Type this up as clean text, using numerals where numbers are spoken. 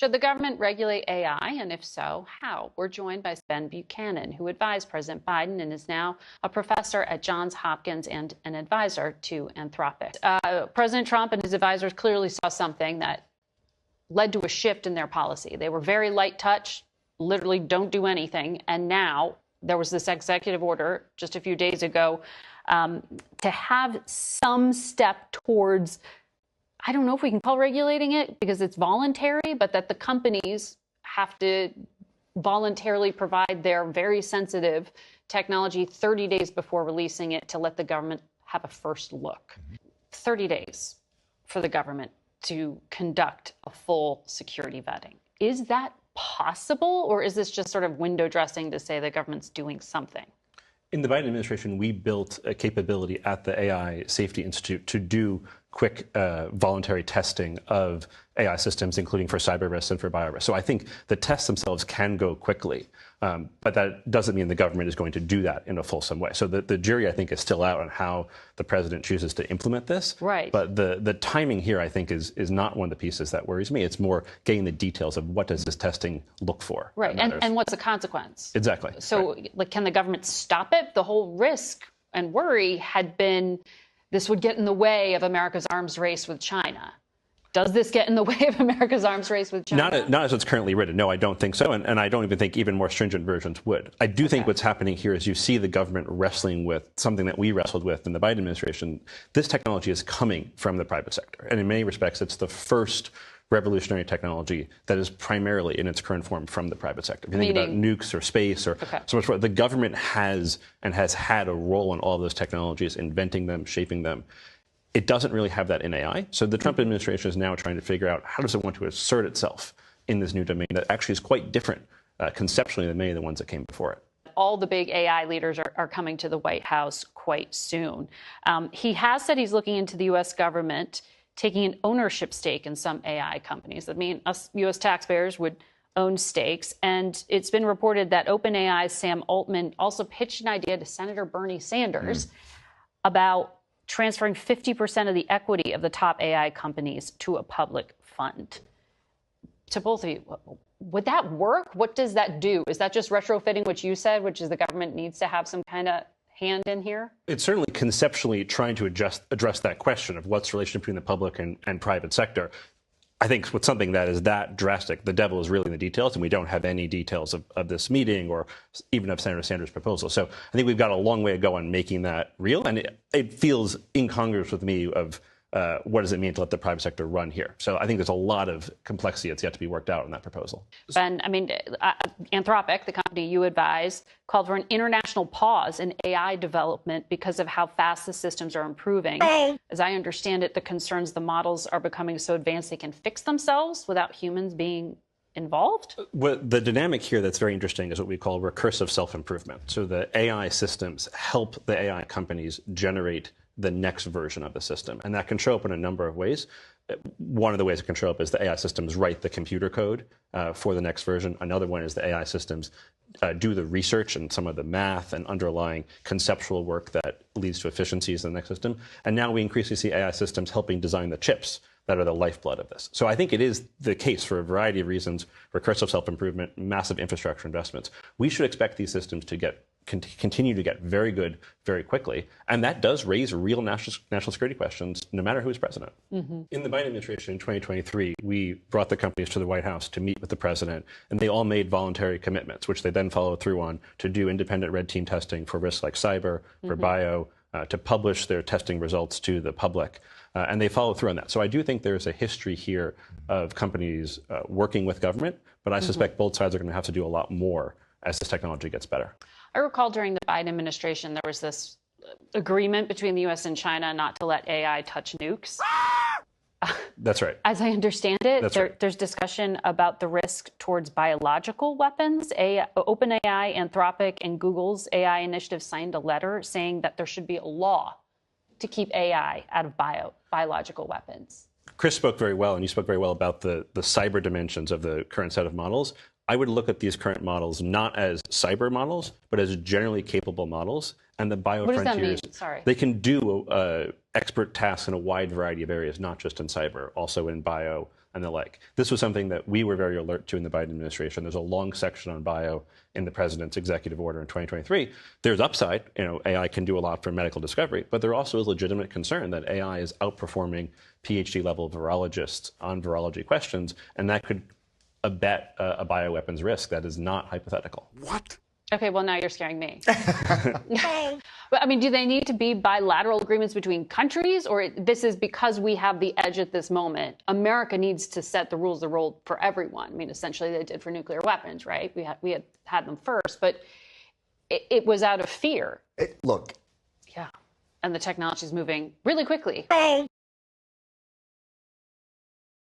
Should the government regulate AI, and if so, how? We're joined by Ben Buchanan, who advised President Biden and is now a professor at Johns Hopkins and an advisor to Anthropic. President Trump and his advisors clearly saw something that led to a shift in their policy. They were very light touch, literally don't do anything, and now there was this executive order just a few days ago to have some step towards, I don't know if we can call regulating it because it's voluntary, but that the companies have to voluntarily provide their very sensitive technology 30 days before releasing it to let the government have a first look. 30 days for the government to conduct a full security vetting. Is that possible, or is this just sort of window dressing to say the government's doing something? In the Biden administration, we built a capability at the AI Safety Institute to do quick voluntary testing of AI systems, including for cyber risks and for bio risks. So I think the tests themselves can go quickly, but that doesn't mean the government is going to do that in a fulsome way. So the jury, I think, is still out on how the president chooses to implement this. Right. But the timing here, I think, is not one of the pieces that worries me. It's more getting the details of what does this testing look for. Right. And what's the consequence? Exactly. So like, can the government stop it? The whole risk and worry had been this would get in the way of America's arms race with China. Does this get in the way of America's arms race with China? Not as it's currently written. No, I don't think so. And I don't even think even more stringent versions would. I do think what's happening here is you see the government wrestling with something that we wrestled with in the Biden administration. This technology is coming from the private sector. And in many respects, it's the first revolutionary technology that is primarily in its current form from the private sector. If you think about nukes or space or so much more, the government has had a role in all of those technologies, inventing them, shaping them. It doesn't really have that in AI. So the Trump administration is now trying to figure out how does it want to assert itself in this new domain that actually is quite different conceptually than many of the ones that came before it. All the big AI leaders are coming to the White House quite soon. He has said he's looking into the U.S. government taking an ownership stake in some AI companies. I mean, us U.S. taxpayers would own stakes. And it's been reported that OpenAI's Sam Altman also pitched an idea to Senator Bernie Sanders about transferring 50% of the equity of the top AI companies to a public fund. To both of you, would that work? What does that do? Is that just retrofitting what you said, which is the government needs to have some kind of hand in here? It's certainly conceptually trying to address that question of what's the relation between the public and private sector. I think with something that is that drastic, the devil is really in the details, and we don't have any details of this meeting or even of Senator Sanders' proposal. So I think we've got a long way to go on making that real, and it feels incongruous with me of what does it mean to let the private sector run here? So I think there's a lot of complexity that's yet to be worked out in that proposal. Ben, I mean, Anthropic, the company you advise, called for an international pause in AI development because of how fast the systems are improving. As I understand it, the concerns the models are becoming so advanced they can fix themselves without humans being involved? Well, the dynamic here that's very interesting is what we call recursive self-improvement. So the AI systems help the AI companies generate the next version of the system. And that can show up in a number of ways. One of the ways it can show up is the AI systems write the computer code for the next version. Another one is the AI systems do the research and some of the math and underlying conceptual work that leads to efficiencies in the next system. And now we increasingly see AI systems helping design the chips that are the lifeblood of this. So I think it is the case for a variety of reasons, recursive self-improvement, massive infrastructure investments. We should expect these systems to continue to get very good very quickly. And that does raise real national security questions, no matter who's president. In the Biden administration in 2023, we brought the companies to the White House to meet with the president, and they all made voluntary commitments, which they then followed through on to do independent red team testing for risks like cyber, for bio, to publish their testing results to the public. And they follow through on that. So I do think there's a history here of companies working with government, but I suspect both sides are going to have to do a lot more as this technology gets better. I recall during the Biden administration, there was this agreement between the U.S. and China not to let AI touch nukes. That's right. As I understand it, there's discussion about the risk towards biological weapons. OpenAI, Anthropic, and Google's AI initiative signed a letter saying that there should be a law to keep AI out of biological weapons. Chris spoke very well, and you spoke very well about the cyber dimensions of the current set of models. I would look at these current models not as cyber models, but as generally capable models. And the bio what frontiers, does that mean? Sorry. They can do expert tasks in a wide variety of areas, not just in cyber, also in bio, and the like. This was something that we were very alert to in the Biden administration. There's a long section on bio in the president's executive order in 2023. There's upside. AI can do a lot for medical discovery, but there also is legitimate concern that AI is outperforming PhD level virologists on virology questions, and that could abet a bioweapons risk that is not hypothetical. What? Okay, well, now you're scaring me. But I mean, do they need to be bilateral agreements between countries, or this is because we have the edge at this moment? America needs to set the rules, the role for everyone. I mean, essentially, they did for nuclear weapons, right? We had them first, but it was out of fear. Look. Yeah, and the technology is moving really quickly.